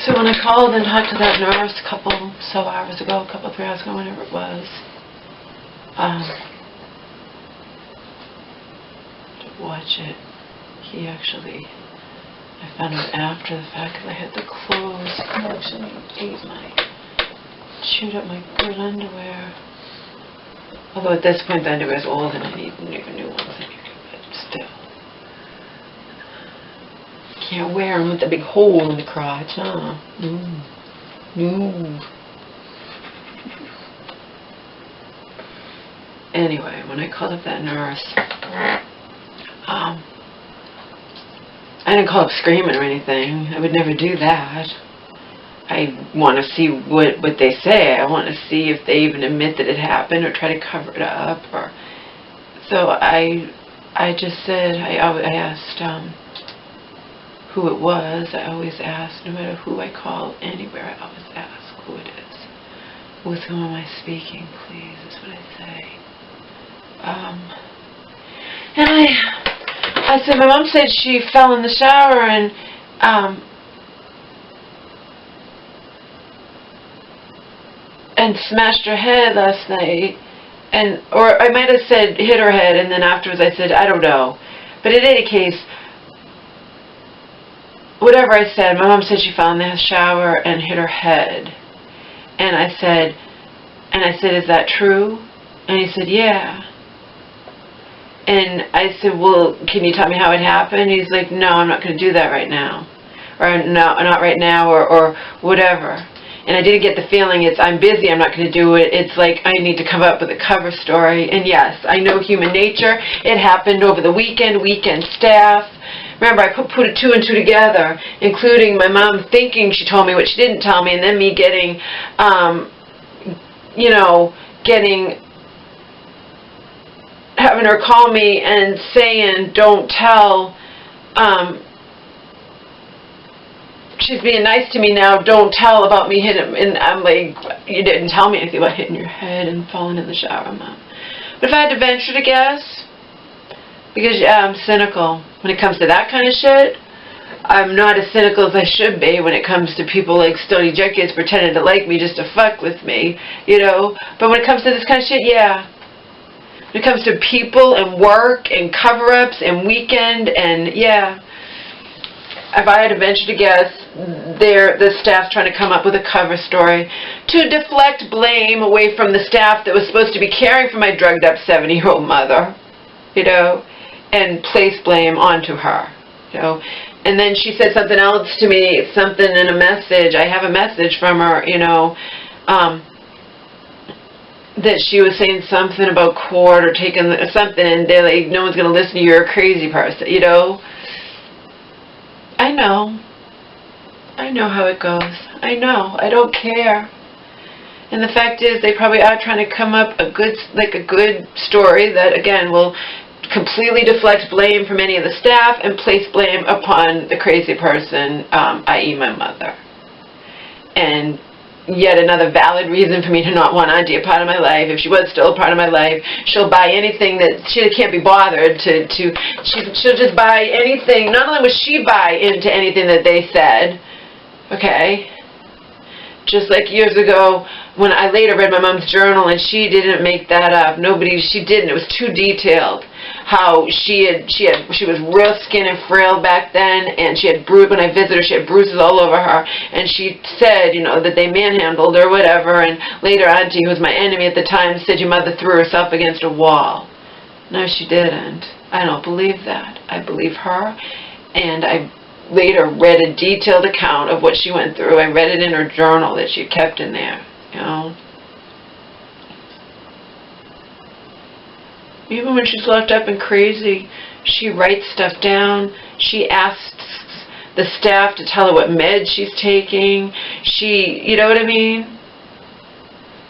So when I called and talked to that nurse a couple 3 hours ago, whenever it was, to watch it, he actually, I found out after the fact because I had the clothes. He actually chewed up my good underwear. Although at this point the underwear's old and I need new ones anyway, but still. Can't wear them with a big hole in the crotch, huh? No. Anyway, when I called up that nurse, I didn't call up screaming or anything. I would never do that. I want to see what they say. I want to see if they even admit that it happened or try to cover it up. Or so I just said, I asked who it was. I always ask, no matter who I call anywhere, I always ask who it is. With whom am I speaking, please? That's what I say. And I said, my mom said she fell in the shower and smashed her head last night, or I might have said hit her head, and then afterwards I said, I don't know. But in any case, whatever I said, my mom said she fell in the shower and hit her head. And I said, is that true? And he said, yeah. And I said, well, can you tell me how it happened? He's like, no, I'm not going to do that right now. Or no, not right now, or whatever. And I didn't get the feeling I'm busy, I'm not going to do it. It's like I need to come up with a cover story. And yes, I know human nature. It happened over the weekend staff. Remember, I put 2 and 2 together, including my mom thinking she told me what she didn't tell me, and then me getting, having her call me and saying, don't tell, she's being nice to me now, don't tell about me hitting, and I'm like, you didn't tell me anything about hitting your head and falling in the shower, Mom. But if I had to venture to guess, because I'm cynical when it comes to that kind of shit, I'm not as cynical as I should be when it comes to people like Stony Jenkins pretending to like me just to fuck with me, But when it comes to this kind of shit, yeah. When it comes to people and work and cover-ups and weekend and, yeah. If I had to venture to guess, the staff's trying to come up with a cover story to deflect blame away from the staff that was supposed to be caring for my drugged-up 70-year-old mother, and place blame onto her, And then she said something else to me, something in a message. I have a message from her, that she was saying something about court or taking something, and they're like, no one's going to listen to you, you're a crazy person, I know how it goes. I know. I don't care. And the fact is, they probably are trying to come up a good story that, again, will completely deflect blame from any of the staff and place blame upon the crazy person, i.e. my mother. And yet another valid reason for me to not want Auntie a part of my life. If she was still a part of my life, she'll buy anything that she can't be bothered she'll just buy anything. Not only will she buy into anything that they said, okay, just like years ago when I later read my mom's journal and she didn't make that up. She didn't. It was too detailed. How she was real skin and frail back then, and when I visited her, she had bruises all over her, and she said, that they manhandled her or whatever, and later Auntie, who was my enemy at the time, said your mother threw herself against a wall. No, she didn't. I don't believe that. I believe her, and I later read a detailed account of what she went through. I read it in her journal that she kept in there, Even when she's locked up and crazy, she writes stuff down. She asks the staff to tell her what meds she's taking. You know what I mean?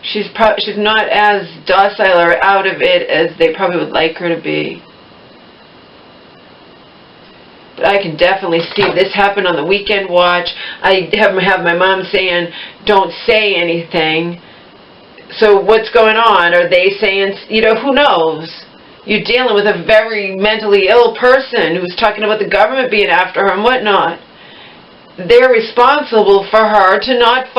She's not as docile or out of it as they probably would like her to be. But I can definitely see this happen on the weekend watch. I have my mom saying, don't say anything. So what's going on? Are they saying, who knows? You're dealing with a very mentally ill person who's talking about the government being after her and whatnot. they're responsible for her to not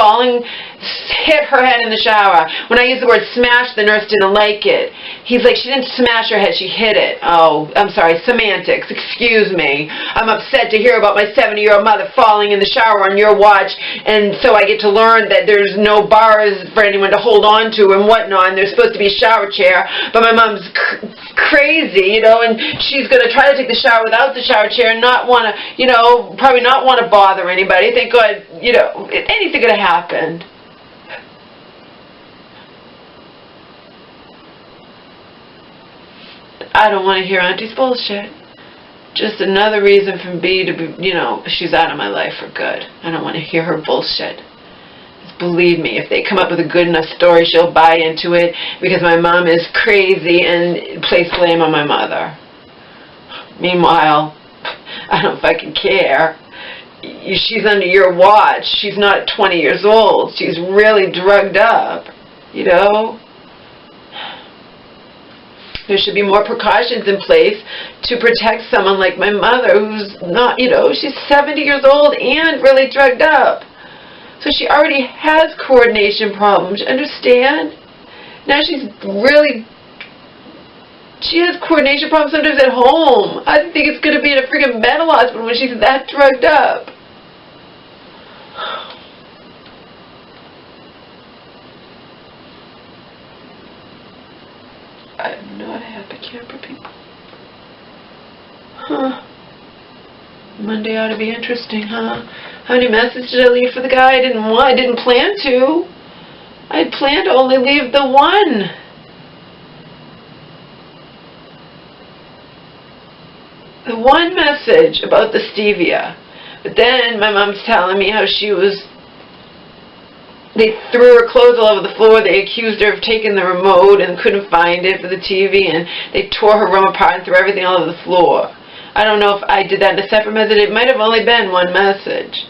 hit her head in the shower. When I use the word smash, the nurse didn't like it. He's like, she didn't smash her head, she hit it. Oh, I'm sorry, semantics, excuse me. I'm upset to hear about my 70-year-old mother falling in the shower on your watch, and so I get to learn that there's no bars for anyone to hold on to and whatnot, and there's supposed to be a shower chair, but my mom's crazy, you know, and she's going to try to take the shower without the shower chair and not want to, you know, probably not want to bother anybody. Thank God, you know, anything could have happened. I don't want to hear Auntie's bullshit. Just another reason for me to be, you know, she's out of my life for good. I don't want to hear her bullshit. Believe me, if they come up with a good enough story, she'll buy into it because my mom is crazy and place blame on my mother. Meanwhile, I don't fucking care. She's under your watch. She's not 20 years old. She's really drugged up, you know? There should be more precautions in place to protect someone like my mother who's not, you know, she's 70 years old and really drugged up. So she already has coordination problems, understand? Now she has coordination problems sometimes at home. I think it's going to be in a freaking mental hospital when she's that drugged up. I'm not a happy camper, people. Huh. Monday ought to be interesting, huh? How many messages did I leave for the guy? I didn't plan to. I had planned to only leave the one. The one message about the stevia. But then my mom's telling me how they threw her clothes all over the floor. They accused her of taking the remote and couldn't find it for the TV, and they tore her room apart and threw everything all over the floor. I don't know if I did that in a separate message. It might have only been one message.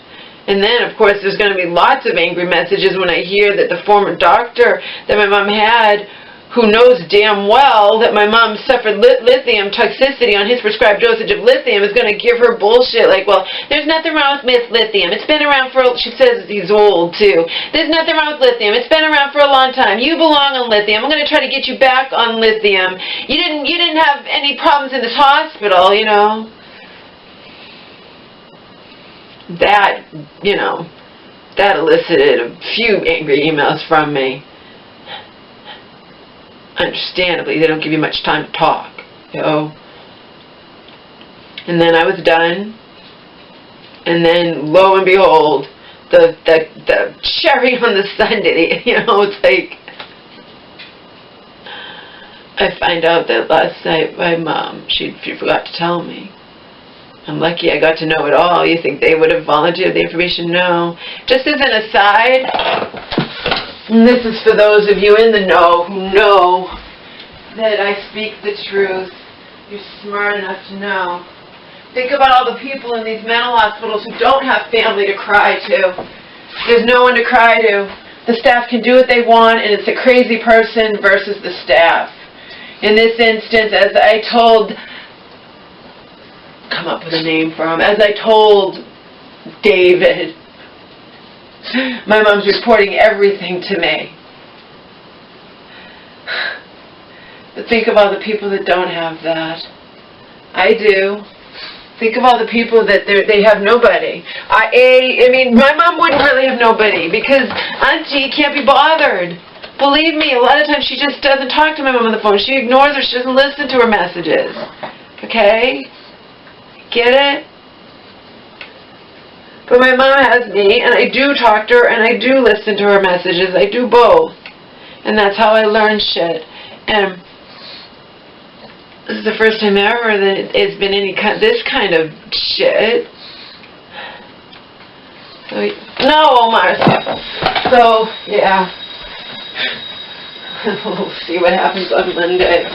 And then, of course, there's going to be lots of angry messages when I hear that the former doctor that my mom had, who knows damn well that my mom suffered lithium toxicity on his prescribed dosage of lithium, is going to give her bullshit like, well, there's nothing wrong with lithium. It's been around for, she says he's old too. There's nothing wrong with lithium. It's been around for a long time. You belong on lithium. I'm going to try to get you back on lithium. You didn't have any problems in this hospital, you know. That, you know, that elicited a few angry emails from me. Understandably, they don't give you much time to talk, you know. And then I was done, and then lo and behold, the cherry on the sundae, you know, it's like, I find out that last night my mom, she forgot to tell me. I'm lucky I got to know it all. You think they would have volunteered the information? No. Just as an aside, and this is for those of you in the know who know that I speak the truth. You're smart enough to know. Think about all the people in these mental hospitals who don't have family to cry to. There's no one to cry to. The staff can do what they want, and it's a crazy person versus the staff. In this instance, as I told, come up with a name for him, as I told David, my mom's reporting everything to me. But think of all the people that don't have that. I do. Think of all the people that they have nobody. I mean, my mom wouldn't really have nobody because Auntie can't be bothered. Believe me, a lot of times she just doesn't talk to my mom on the phone. She ignores her. She doesn't listen to her messages. Okay? Get it? But my mom has me, and I do talk to her, and I do listen to her messages. I do both. And that's how I learn shit. And this is the first time ever that it's been this kind of shit. So, no, Martha. So, yeah. We'll see what happens on Monday.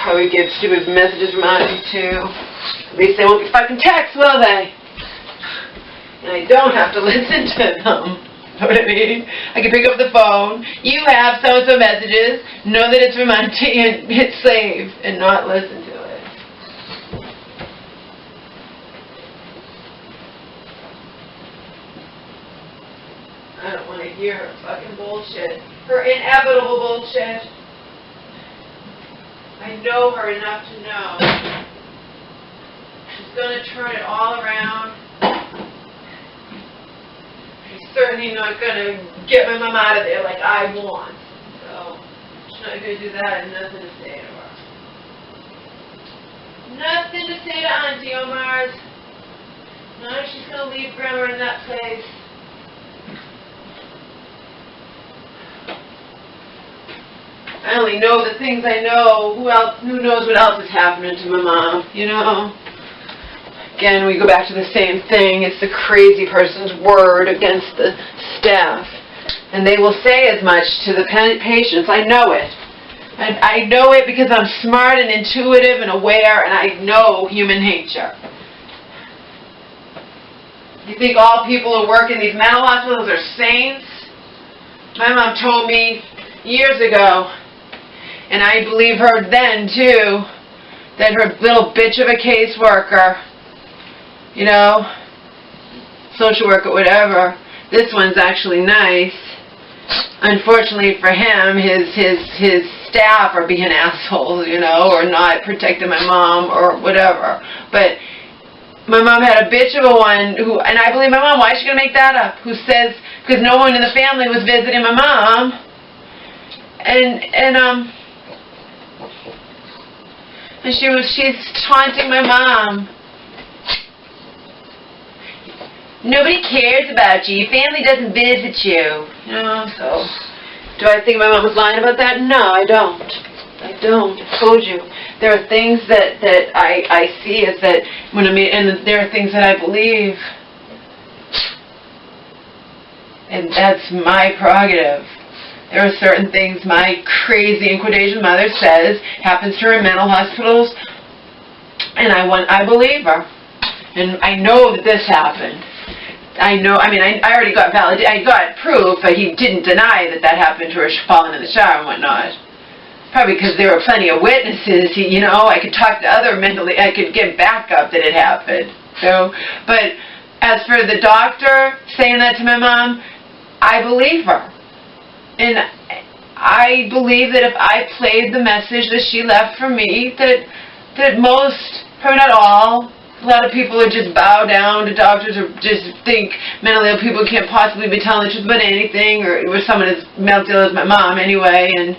Probably get stupid messages from Auntie, too. At least they won't be fucking texts, will they? And I don't have to listen to them. Know what I mean? I can pick up the phone. You have so-and-so messages. Know that it's from Auntie and hit save and not listen to it. I don't want to hear her fucking bullshit. Her inevitable bullshit. I know her enough to know she's going to turn it all around. She's certainly not going to get my mom out of there like I want. So, she's not going to do that and nothing to say to her. Nothing to say to Auntie Omar's. No, she's going to leave Grandma in that place. I only know the things I know. Who knows what else is happening to my mom, you know? Again, we go back to the same thing. It's the crazy person's word against the staff. And they will say as much to the patients. I know it. I know it because I'm smart and intuitive and aware, and I know human nature. You think all people who work in these mental hospitals are saints? My mom told me years ago, and I believe her then too, that her little bitch of a caseworker, you know, social worker, whatever, this one's actually nice. Unfortunately for him, his staff are being assholes, you know, or not protecting my mom or whatever. But my mom had a bitch of a one who, and I believe my mom, why is she going to make that up? Who says, because no one in the family was visiting my mom. And she's taunting my mom. Nobody cares about you. Your family doesn't visit you. You know, so do I think my mom was lying about that? No, I don't. I don't. I told you. There are things that I see is that when and there are things that I believe. And that's my prerogative. There are certain things my crazy, in quotation, mother says happens to her in mental hospitals, and I believe her. And I know that this happened. I already got I got proof, but he didn't deny that happened to her falling in the shower and whatnot. Probably because there were plenty of witnesses, you know, I could talk to other I could get backup that it happened. So, but as for the doctor saying that to my mom, I believe her. And I believe that if I played the message that she left for me, that most, probably not all, a lot of people would just bow down to doctors or just think mentally ill people can't possibly be telling the truth about anything, or someone as mentally ill as my mom anyway. And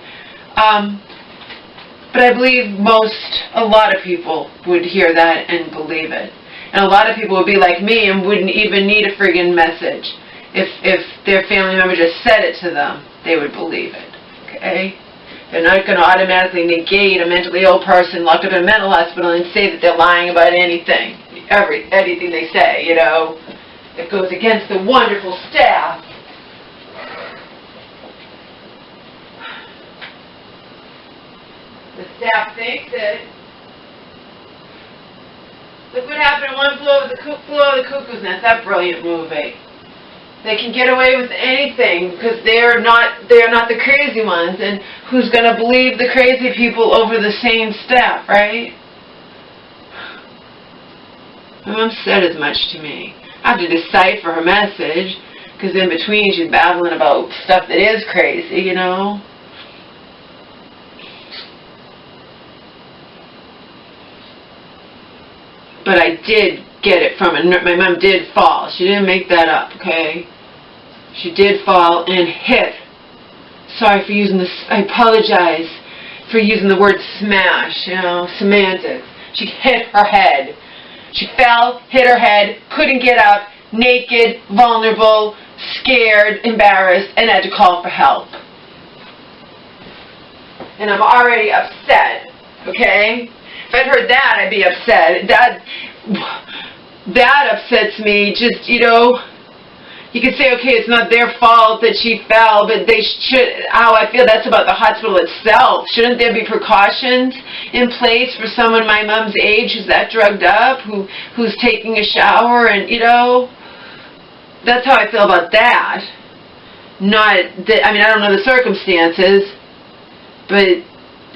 but I believe a lot of people would hear that and believe it. And a lot of people would be like me and wouldn't even need a friggin' message. If their family member just said it to them, they would believe it. Okay? They're not going to automatically negate a mentally ill person locked up in a mental hospital and say that they're lying about anything. Anything they say, you know, that goes against the wonderful staff. The staff thinks that. Look what happened in One Flew Over the Cuckoo's Nest, that brilliant movie. They can get away with anything because they're not the crazy ones, and who's going to believe the crazy people over the same staff, right? My mom said as much to me. I have to decipher her message because in between she's babbling about stuff that is crazy, you know. But I did get it from it. My mom did fall. She didn't make that up, okay? She did fall and hit. Sorry for using this. I apologize for using the word smash, you know, semantics. She hit her head. She fell, hit her head, couldn't get up, naked, vulnerable, scared, embarrassed, and had to call for help. And I'm already upset, okay? If I'd heard that, I'd be upset. That upsets me. Just, you know, you could say, okay, it's not their fault that she fell, but they should, how I feel that's about the hospital itself. Shouldn't there be precautions in place for someone my mom's age who's that drugged up, who's taking a shower, and, you know, that's how I feel about that. Not that, I mean, I don't know the circumstances, but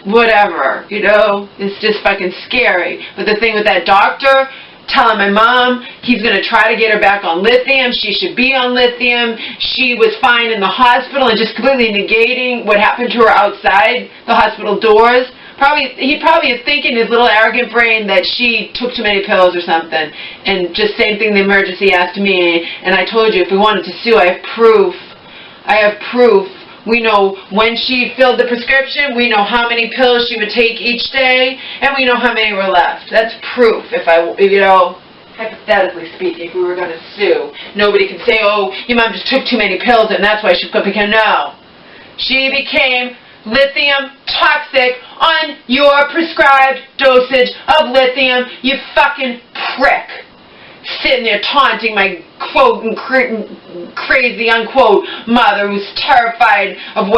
whatever, you know, it's just fucking scary. But the thing with that doctor, telling my mom he's going to try to get her back on lithium. She should be on lithium. She was fine in the hospital, and just completely negating what happened to her outside the hospital doors. He probably is thinking in his little arrogant brain that she took too many pills or something. And just same thing the emergency asked me, and I told you if we wanted to sue, I have proof. I have proof. We know when she filled the prescription, we know how many pills she would take each day, and we know how many were left. That's proof. If hypothetically speaking, if we were going to sue, nobody can say, oh, your mom just took too many pills and that's why she became, no. She became lithium toxic on your prescribed dosage of lithium, you fucking prick. Sitting there taunting my quote crazy unquote mother who's terrified of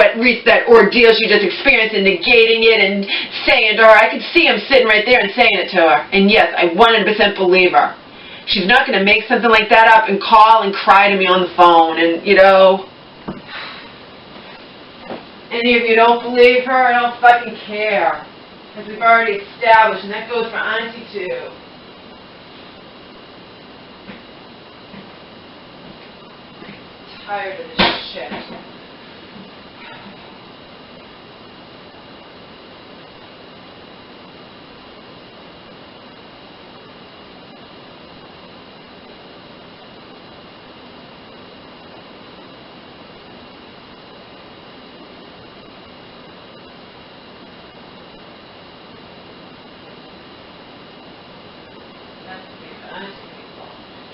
that ordeal she just experienced and negating it and saying to her, I could see him sitting right there and saying it to her. And yes, I 100% believe her. She's not going to make something like that up and call and cry to me on the phone. And, you know, any of you don't believe her, I don't fucking care. Because we've already established, and that goes for Auntie too. Tired of this shit.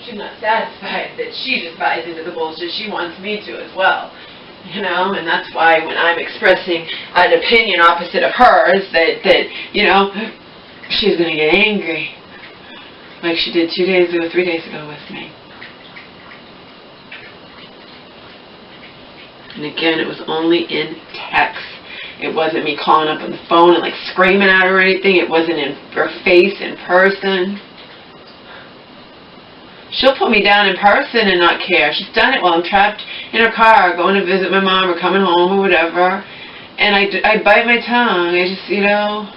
She's not satisfied that she just buys into the bullshit. She wants me to as well. You know, and that's why when I'm expressing an opinion opposite of hers, that you know, she's going to get angry. Like she did 3 days ago with me. And again, it was only in text. It wasn't me calling up on the phone and like screaming at her or anything. It wasn't in her face in person. She'll put me down in person and not care. She's done it while I'm trapped in her car, going to visit my mom or coming home or whatever. And I bite my tongue. I just, you know,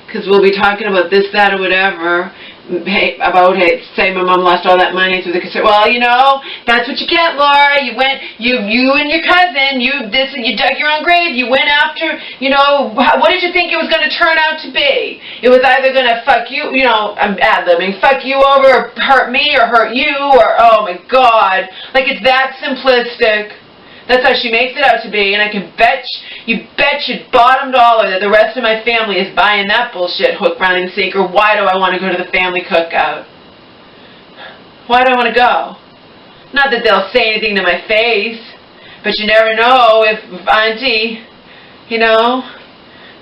because we'll be talking about this, that, or whatever. Say my mom lost all that money through the concern. Well, you know, that's what you get, Laura. You and your cousin, you dug your own grave. You went after, you know, what did you think it was going to turn out to be? It was either going to fuck you, you know, I'm ad-libbing, fuck you over, or hurt me, or hurt you, or, oh my God. Like, it's that simplistic. That's how she makes it out to be, and I can bet your bottom dollar that the rest of my family is buying that bullshit hook, line, and sinker. Why do I want to go to the family cookout? Why do I want to go? Not that they'll say anything to my face, but you never know if Auntie, you know,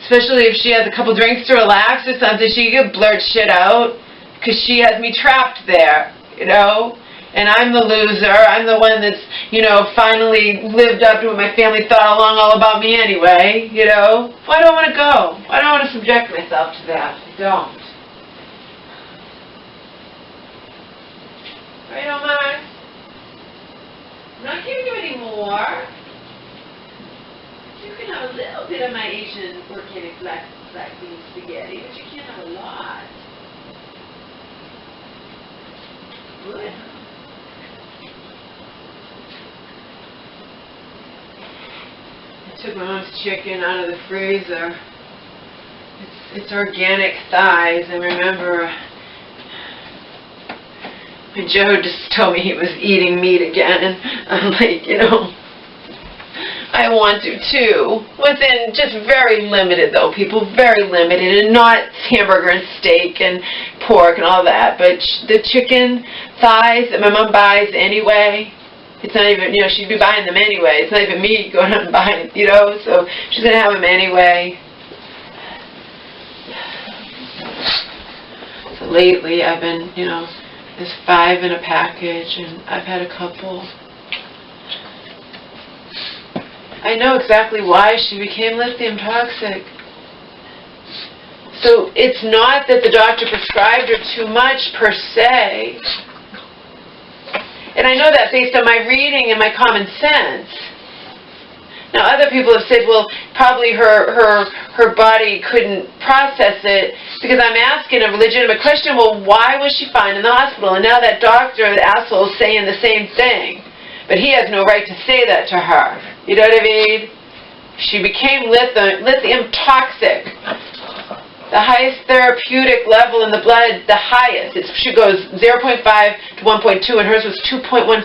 especially if she has a couple drinks to relax or something, she could blurt shit out because she has me trapped there, you know. And I'm the loser. I'm the one that's, you know, finally lived up to what my family thought all about me anyway, you know. Why do I want to go? Why do I want to subject myself to that? I don't. Right, Omar? I'm not giving you any more. You can have a little bit of my Asian organic black bean spaghetti, but you can't have a lot. Good. I took my mom's chicken out of the freezer. It's organic thighs, and remember, Joe just told me he was eating meat again, and I'm like, you know, I want to too. Within just very limited though, people, very limited, and not hamburger and steak and pork and all that, but the chicken thighs that my mom buys anyway. It's not even, you know, she'd be buying them anyway. It's not even me going out and buying, you know, so she's going to have them anyway. So lately I've been, you know, there's 5 in a package, and I've had a couple. I know exactly why she became lithium toxic. So it's not that the doctor prescribed her too much per se. And I know that based on my reading and my common sense. Now, other people have said, well, probably her body couldn't process it, because I'm asking a legitimate question, well, why was she fine in the hospital? And now that doctor, the asshole, is saying the same thing. But he has no right to say that to her. You know what I mean? She became lithium toxic. The highest therapeutic level in the blood, the highest. She goes 0.5 to 1.2, and hers was 2.14.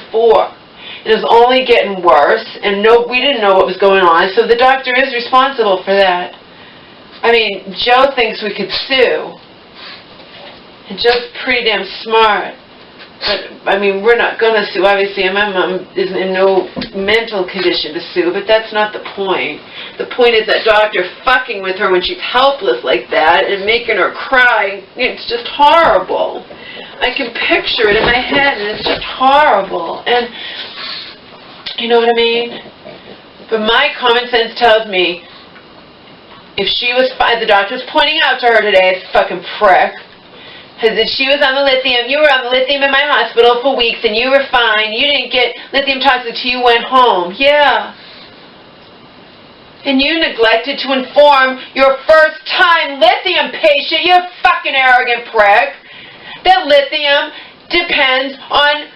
It was only getting worse, and we didn't know what was going on, so the doctor is responsible for that. I mean, Joe thinks we could sue, and Joe's pretty damn smart. But, I mean, we're not going to sue, obviously, and my mom is in no mental condition to sue, but that's not the point. The point is that doctor fucking with her when she's helpless like that and making her cry. It's just horrible. I can picture it in my head, and it's just horrible. And, you know what I mean? But my common sense tells me, if she was fine, the doctor was pointing out to her today, fucking prick, because if she was on the lithium, you were on the lithium in my hospital for weeks, and you were fine. You didn't get lithium toxic till you went home. Yeah. And you neglected to inform your first-time lithium patient, you fucking arrogant prick, that lithium depends on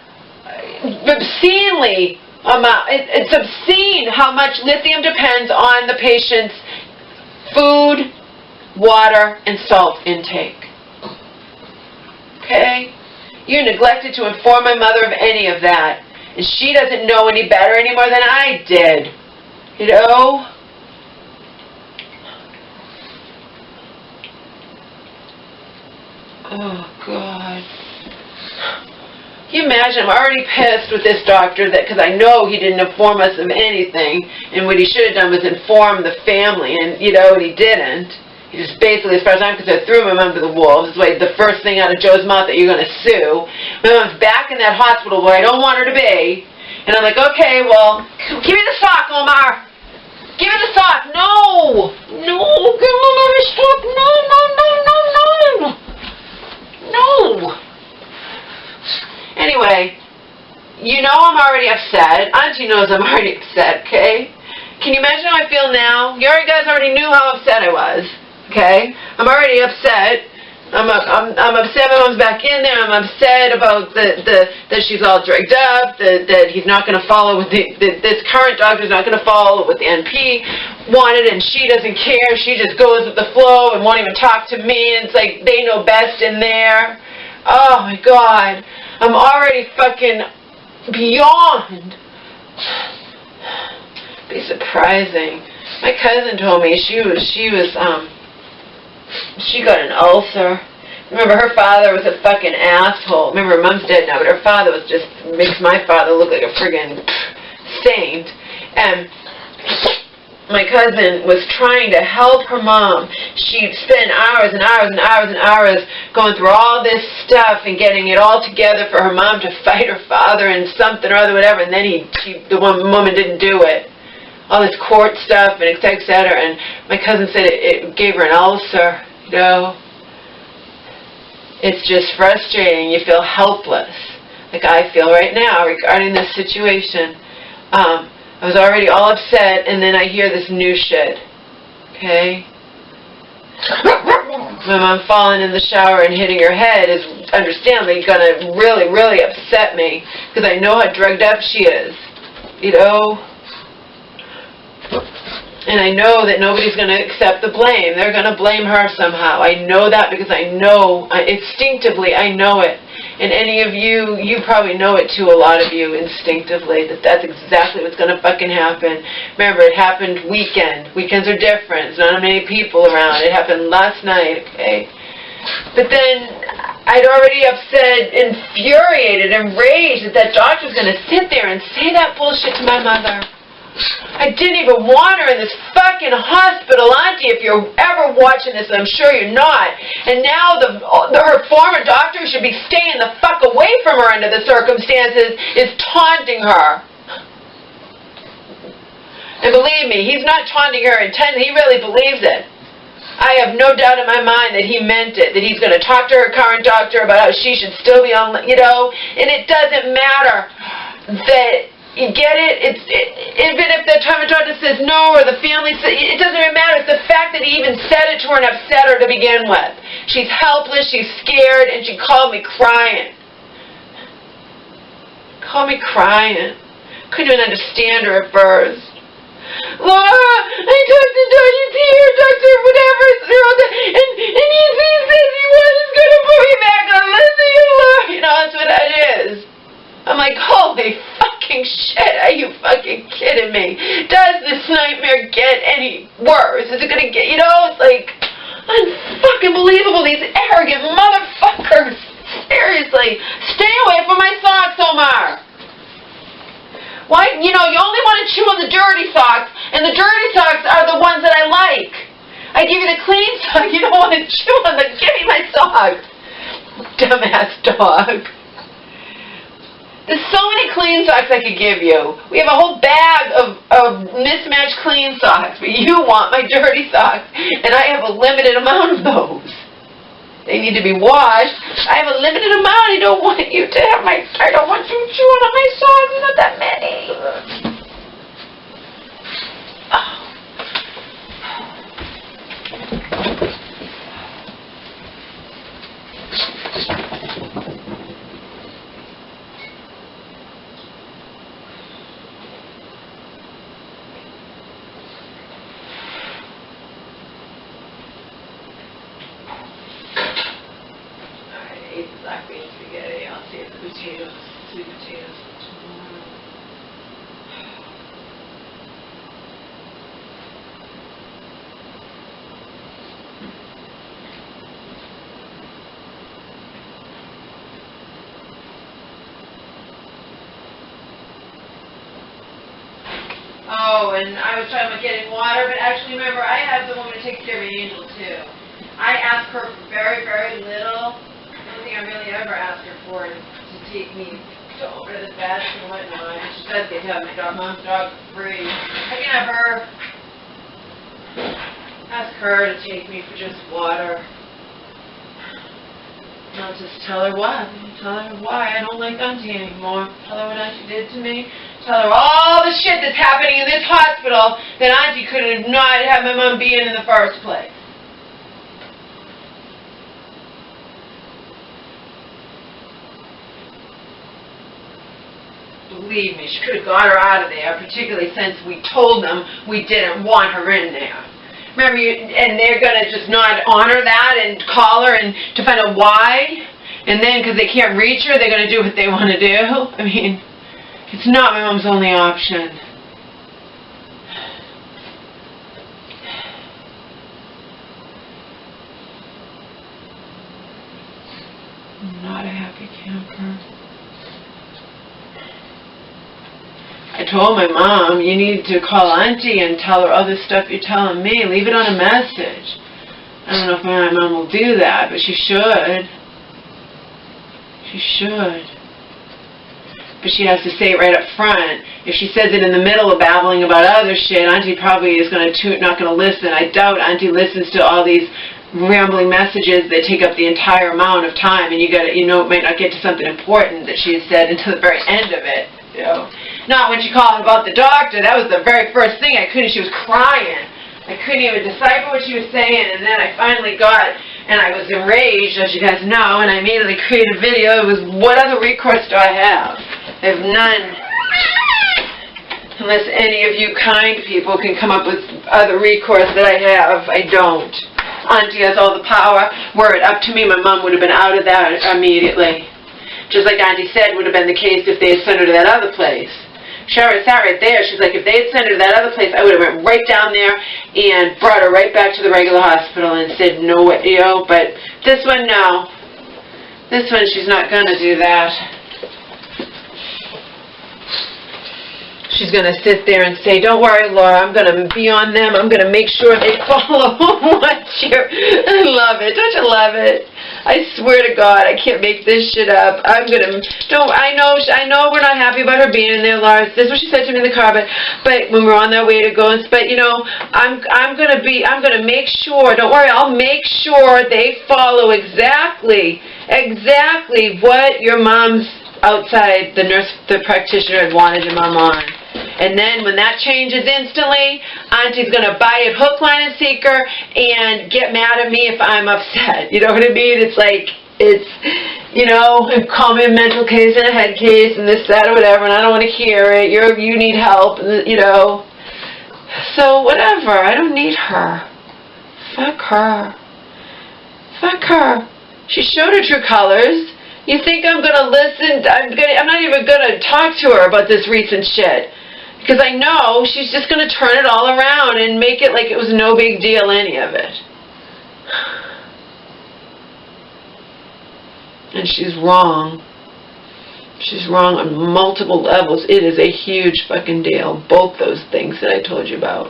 obscenely amount. It's obscene how much lithium depends on the patient's food, water, and salt intake. Okay? You neglected to inform my mother of any of that. And she doesn't know any better any more than I did. You know? Oh, God. Can you imagine? I'm already pissed with this doctor because I know he didn't inform us of anything, and what he should have done was inform the family, and, you know, he didn't. He just basically, as far as I'm concerned, threw my mom to the wolves. It's like the first thing out of Joe's mouth that you're going to sue. My mom's back in that hospital where I don't want her to be, and I'm like, okay, well, give me the sock, Omar. Give me the sock. No. No. Give me the sock. No, no, no, no, no. No. Anyway, you know I'm already upset. Auntie knows I'm already upset, okay? Can you imagine how I feel now? You guys already knew how upset I was, okay? I'm already upset. I'm upset my mom's back in there. I'm upset about that she's all drugged up, that he's not going to follow with this current doctor's not going to follow what the NP wanted, and she doesn't care. She just goes with the flow and won't even talk to me, and it's like they know best in there. Oh, my God. I'm already fucking beyond. Be surprising. My cousin told me she got an ulcer. Remember, her father was a fucking asshole. Remember, her mom's dead now, but her father was just, makes my father look like a friggin' saint. And my cousin was trying to help her mom. She'd spend hours and hours and hours and hours going through all this stuff and getting it all together for her mom to fight her father and something or other, whatever, and then the woman didn't do it. All this court stuff and et cetera, and my cousin said it gave her an ulcer, you know. It's just frustrating. You feel helpless, like I feel right now regarding this situation. I was already all upset, and then I hear this new shit, okay? My mom falling in the shower and hitting her head is understandably going to really, really upset me, because I know how drugged up she is, you know? And I know that nobody's going to accept the blame. They're going to blame her somehow. I know that because I know, instinctively, I know it. And any of you, you probably know it too, a lot of you, instinctively, that that's exactly what's going to fucking happen. Remember, it happened weekend. Weekends are different. There's not many people around. It happened last night, okay? But then, I'd already upset, infuriated, enraged that doctor's going to sit there and say that bullshit to my mother. I didn't even want her in this fucking hospital, Auntie, if you're ever watching this, and I'm sure you're not. And now her former doctor who should be staying the fuck away from her under the circumstances is taunting her. And believe me, he's not taunting her intently. He really believes it. I have no doubt in my mind that he meant it, that he's going to talk to her current doctor about how she should still be on, you know, and it doesn't matter that You get it? Even if the doctor says no, or the family says, it doesn't even matter. It's the fact that he even said it to her and upset her to begin with. She's helpless, she's scared, and she called me crying. Called me crying. Couldn't even understand her at first. Laura, I talked to Dr. here, Dr. whatever, and he says he was going to put me back on lithium, Laura. You know, that's what that is. I'm like, holy fucking shit, are you fucking kidding me? Does this nightmare get any worse? Is it going to get, you know, it's like, unfucking believable, these arrogant motherfuckers. Seriously, stay away from my socks, Omar. Why, you know, you only want to chew on the dirty socks, and the dirty socks are the ones that I like. I give you the clean socks, you don't want to chew on them, give me my socks. Dumbass dog. There's so many clean socks I could give you. We have a whole bag of mismatched clean socks, but you want my dirty socks, and I have a limited amount of those. They need to be washed. I have a limited amount. I don't want you to have I don't want you chewing on my socks. There's not that many. Black bean spaghetti. I'll save the potatoes, sweet potatoes for tomorrow. Oh, and I was talking about getting water, but actually remember, I have the woman who takes care of Angel too. I ask her for very, very little. The only thing I really ever ask her for is to take me over to the vets and whatnot. And she does get to have my mom's dog for free. I can have her, ask her to take me for just water. And I'll just tell her why. Tell her why I don't like Auntie anymore. Tell her what Auntie did to me. Tell her all the shit that's happening in this hospital that Auntie could have not had my mom be in the first place. Believe me, she could have got her out of there, particularly since we told them we didn't want her in there. Remember, and they're going to just not honor that and call her and to find out why, and then because they can't reach her, they're going to do what they want to do. I mean, it's not my mom's only option. I'm not a happy camper. I told my mom, you need to call Auntie and tell her all this stuff you're telling me. Leave it on a message. I don't know if my mom will do that, but she should. She should. But she has to say it right up front. If she says it in the middle of babbling about other shit, Auntie probably is not going to listen. I doubt Auntie listens to all these rambling messages that take up the entire amount of time, and it might not get to something important that she has said until the very end of it. You know, not when she called about the doctor. That was the very first thing I couldn't. She was crying. I couldn't even decipher what she was saying, and then I finally got, and I was enraged, as you guys know, and I immediately created a video. It was, what other recourse do I have? I have none. Unless any of you kind people can come up with other recourse that I have, I don't. Auntie has all the power. Were it up to me, my mom would have been out of that immediately. Just like Auntie said would have been the case if they had sent her to that other place. Shara sat right there. She's like, if they had sent her to that other place, I would have went right down there and brought her right back to the regular hospital and said, no, but this one, no. This one, she's not going to do that. She's going to sit there and say, don't worry, Laura, I'm going to be on them. I'm going to make sure they follow what you're... I love it. Don't you love it? I swear to God, I can't make this shit up. I'm going to... I know we're not happy about her being in there, Laura. This is what she said to me in the car, but when we're on that way to go, but, I'm going to make sure, don't worry, I'll make sure they follow exactly what your mom's outside the practitioner had wanted your mom on. And then when that changes instantly, Auntie's going to buy it hook, line, and sinker and get mad at me if I'm upset. You know what I mean? It's like, it's, you know, call me a mental case and a head case and this, that, or whatever, and I don't want to hear it. You need help, you know. So whatever, I don't need her. Fuck her. Fuck her. She showed her true colors. You think I'm going to listen? I'm not even going to talk to her about this recent shit. Because I know she's just going to turn it all around and make it like it was no big deal, any of it. And she's wrong. She's wrong on multiple levels. It is a huge fucking deal. Both those things that I told you about.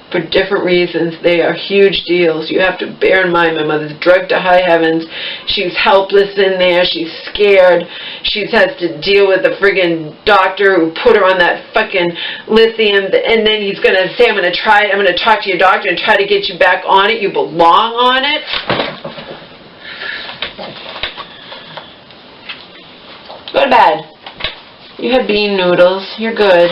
For different reasons, they are huge deals. You have to bear in mind, my mother's drugged to high heavens. She's helpless in there. She's scared. She has to deal with the friggin' doctor who put her on that fucking lithium. And then he's going to say, I'm going to talk to your doctor and try to get you back on it. You belong on it. Go to bed. You had bean noodles. You're good.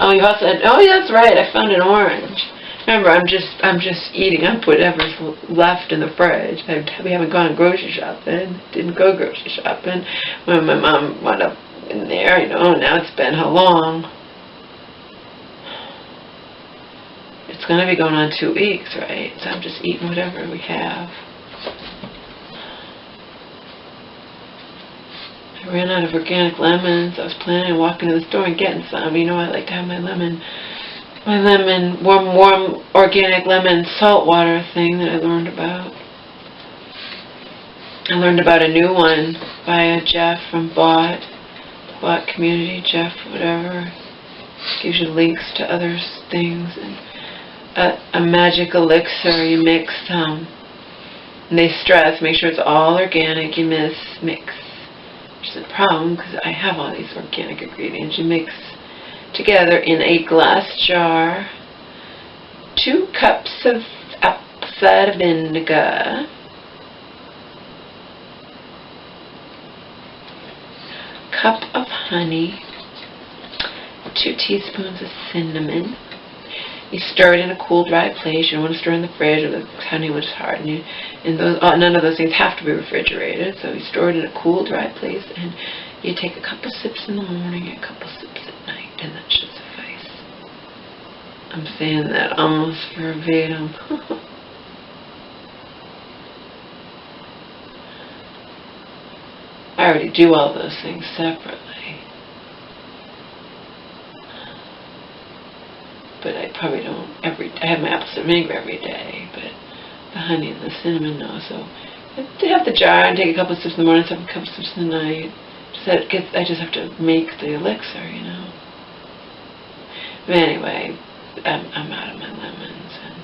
Oh, you also had, oh, yeah, that's right, I found an orange. Remember, I'm just eating up whatever's left in the fridge. We haven't gone grocery shopping. Didn't go grocery shopping. When my mom wound up in there, you know, now it's been how long? It's going to be going on 2 weeks, right? So I'm just eating whatever we have. I ran out of organic lemons. I was planning on walking to the store and getting some. You know, I like to have my warm organic lemon saltwater thing that I learned about. I learned about a new one by Jeff from Bot Community, Jeff, whatever. Gives you links to other things. And a magic elixir you mix some. And they stress, make sure it's all organic, you mix. Which is a problem because I have all these organic ingredients. You mix together in a glass jar 2 cups of apple cider vinegar, 1 cup of honey, 2 teaspoons of cinnamon. You stir it in a cool, dry place. You don't want to stir in the fridge or the honey will just harden. None of those things have to be refrigerated. So you store it in a cool, dry place, and you take a couple sips in the morning and a couple sips at night, and that should suffice. I'm saying that almost verbatim. I already do all those things separately. But I probably don't I have my apple cider vinegar every day, but the honey and the cinnamon, no. So I have the jar and take a couple of sips in the morning, a couple of sips in the night. I just have to make the elixir, you know. But anyway, I'm out of my lemons, and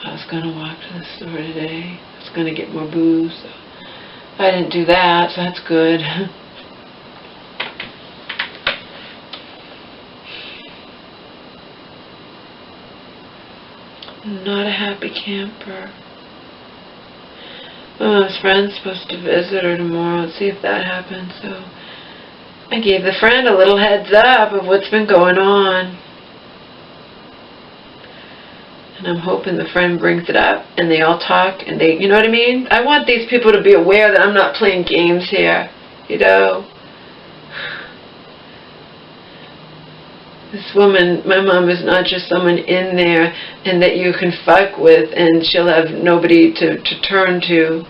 I was going to walk to the store today. I was going to get more booze, so I didn't do that, so that's good. Not a happy camper. My friend's supposed to visit her tomorrow. Let's see if that happens. So I gave the friend a little heads up of what's been going on. And I'm hoping the friend brings it up and they all talk and they, you know what I mean? I want these people to be aware that I'm not playing games here, you know? This woman, my mom, is not just someone in there and that you can fuck with and she'll have nobody to turn to.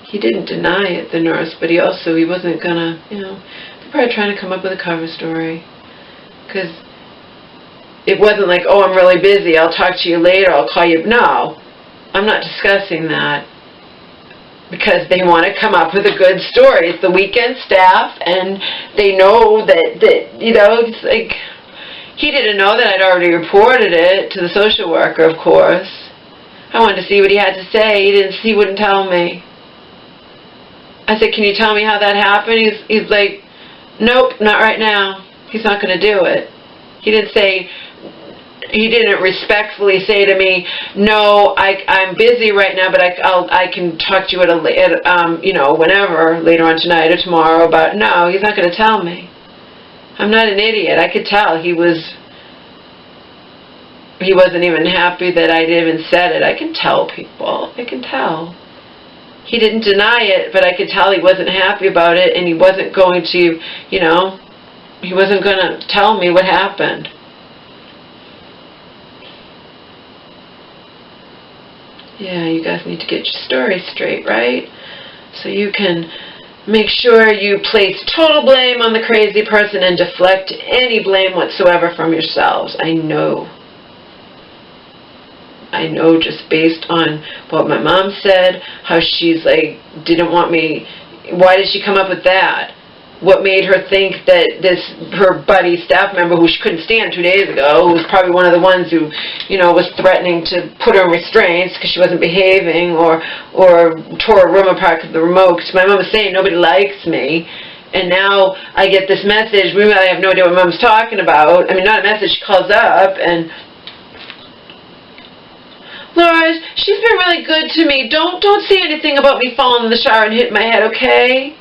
He didn't deny it, the nurse, but he wasn't gonna, you know, they're probably trying to come up with a cover story. Because it wasn't like, oh, I'm really busy, I'll talk to you later, I'll call you. No. I'm not discussing that because they want to come up with a good story. It's the weekend staff, and they know that you know, it's like, he didn't know that I'd already reported it to the social worker, of course. I wanted to see what he had to say. He wouldn't tell me. I said, can you tell me how that happened? He's like, nope, not right now. He's not going to do it. He didn't respectfully say to me, no, I'm busy right now, but I can talk to you whenever, later on tonight or tomorrow. But no, he's not going to tell me. I'm not an idiot. I could tell he wasn't even happy that I'd even said it. I can tell people. I can tell. He didn't deny it, but I could tell he wasn't happy about it, and he wasn't going to, he wasn't going to tell me what happened. Yeah, you guys need to get your story straight, right? So you can make sure you place total blame on the crazy person and deflect any blame whatsoever from yourselves. I know just based on what my mom said, how she's like, didn't want me, why did she come up with that? What made her think that her buddy staff member who she couldn't stand 2 days ago, who was probably one of the ones who, was threatening to put her in restraints because she wasn't behaving, or tore a room apart because of the remote, because my mom was saying nobody likes me. And now I get this message, I have no idea what mom's talking about. I mean, not a message, she calls up and, Laura, she's been really good to me. Don't say anything about me falling in the shower and hitting my head, okay?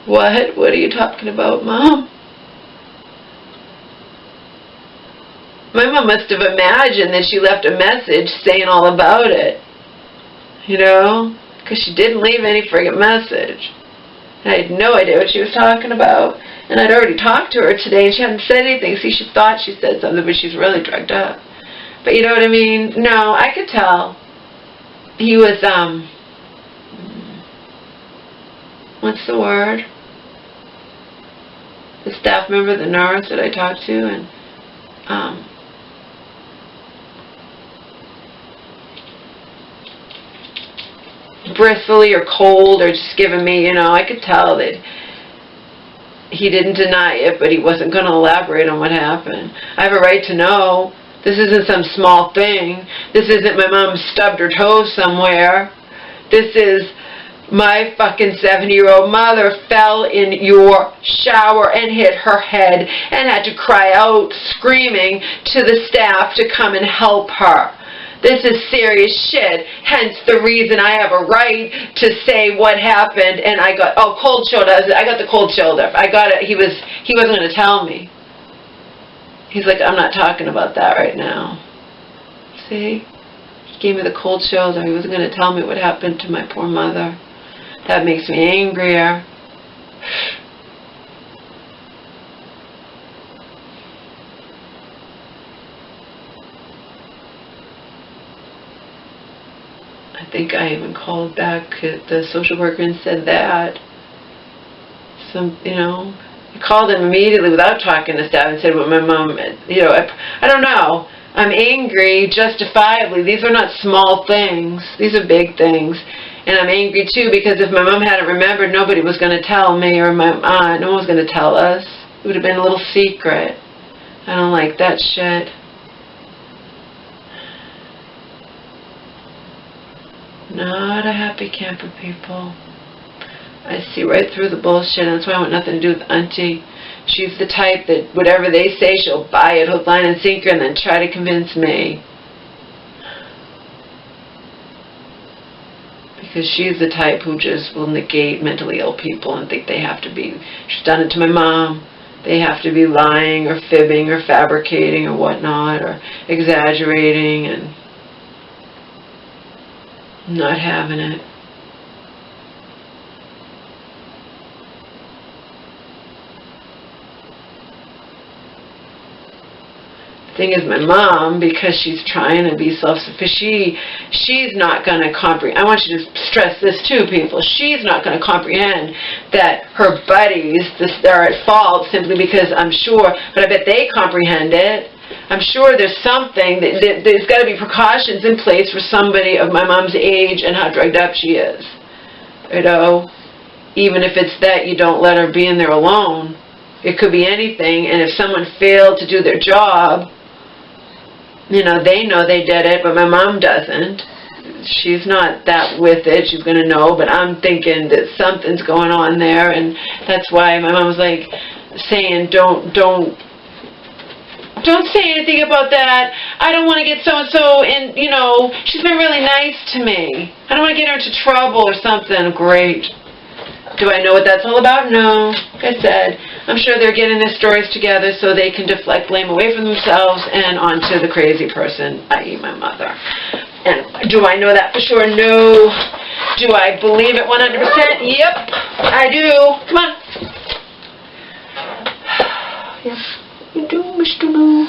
What? What are you talking about, Mom? My mom must have imagined that she left a message saying all about it. Because she didn't leave any friggin' message. And I had no idea what she was talking about. And I'd already talked to her today and she hadn't said anything. See, she thought she said something, but she's really drugged up. But you know what I mean? No, I could tell. He was, what's the word? The staff member, the nurse that I talked to, and bristly or cold or just giving me, I could tell that he didn't deny it, but he wasn't going to elaborate on what happened. I have a right to know. This isn't some small thing. This isn't my mom stubbed her toe somewhere. This is my fucking 70-year-old mother fell in your shower and hit her head and had to cry out screaming to the staff to come and help her. This is serious shit, hence the reason I have a right to say what happened. And I got, cold shoulder. I got the cold shoulder. I got it. He wasn't going to tell me. He's like, I'm not talking about that right now. See? He gave me the cold shoulder. He wasn't going to tell me what happened to my poor mother. That makes me angrier. I think I even called back the social worker and said that. I called him immediately without talking to staff and said what my mom, I don't know. I'm angry justifiably. These are not small things. These are big things. And I'm angry too because if my mom hadn't remembered, nobody was going to tell me, or my aunt, no one was going to tell us. It would have been a little secret. I don't like that shit. Not a happy camper, people. I see right through the bullshit, and that's why I want nothing to do with Auntie. She's the type that whatever they say, she'll buy it hook, line, and sinker, and then try to convince me. Because she's the type who just will negate mentally ill people and think they have to be, she's done it to my mom, they have to be lying or fibbing or fabricating or whatnot or exaggerating, and not having it. Thing is, my mom, because she's trying to be self-sufficient, she's not going to comprehend. I want you to stress this too, people. She's not going to comprehend that her buddies are at fault simply because I'm sure, but I bet they comprehend it. I'm sure there's something, there's got to be precautions in place for somebody of my mom's age and how drugged up she is. Even if it's that you don't let her be in there alone. It could be anything, and if someone failed to do their job, they know they did it, but my mom doesn't. She's not that with it. She's going to know, but I'm thinking that something's going on there, and that's why my mom was like, saying, don't say anything about that. I don't want to get so-and-so in, you know, she's been really nice to me. I don't want to get her into trouble or something. Great. Do I know what that's all about? No. Like I said, I'm sure they're getting their stories together so they can deflect blame away from themselves and onto the crazy person, i.e. my mother. And do I know that for sure? No. Do I believe it 100%? Yep, I do. Come on. Yes, you do, Mr. Lou.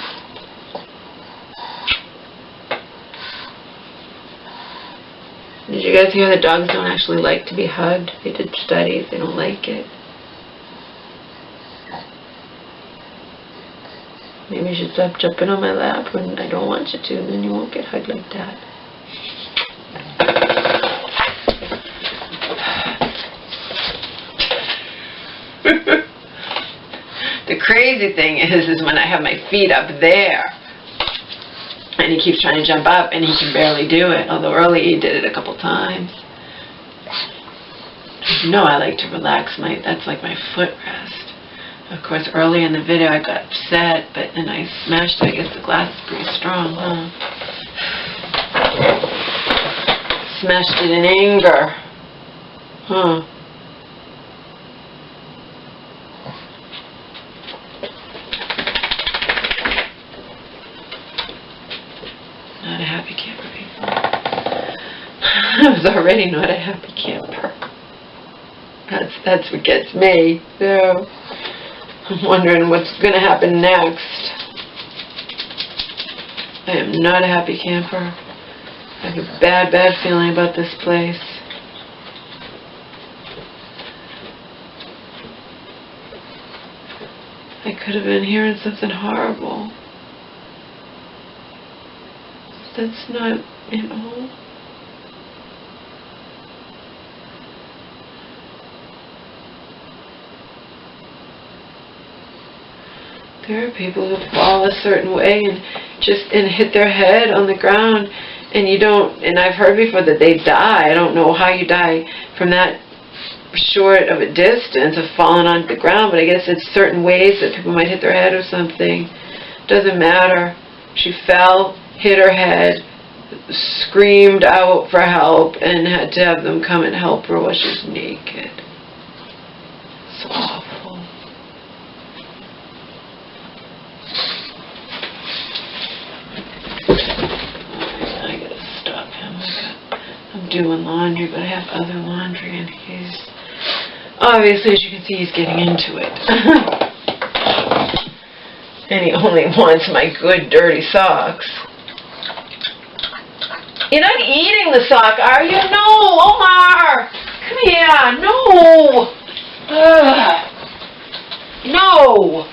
Did you guys hear that dogs don't actually like to be hugged? They did studies. They don't like it. Maybe you should stop jumping on my lap when I don't want you to. Then you won't get hugged like that. The crazy thing is when I have my feet up there and he keeps trying to jump up and he can barely do it, although early he did it a couple times. You know I like to relax that's like my footrest. Of course early in the video I got upset, but then I smashed it. I guess the glass is pretty strong, huh? Smashed it in anger. Huh. Not a happy camper, people. I was already not a happy camper. That's what gets me. So I'm wondering what's going to happen next. I am not a happy camper. I have a bad feeling about this place. I could have been hearing something horrible. That's not, you know. There are people who fall a certain way and hit their head on the ground, and you don't, and I've heard before that they die. I don't know how you die from that short of a distance of falling onto the ground, but I guess it's certain ways that people might hit their head or something. Doesn't matter. She fell, hit her head, screamed out for help, and had to have them come and help her while she's naked. It's awful. I gotta stop him. I'm doing laundry, but I have other laundry, and he's obviously, as you can see, he's getting into it. And he only wants my good dirty socks. You're not eating the sock, are you? No, Omar! Come here, no! Ugh. No!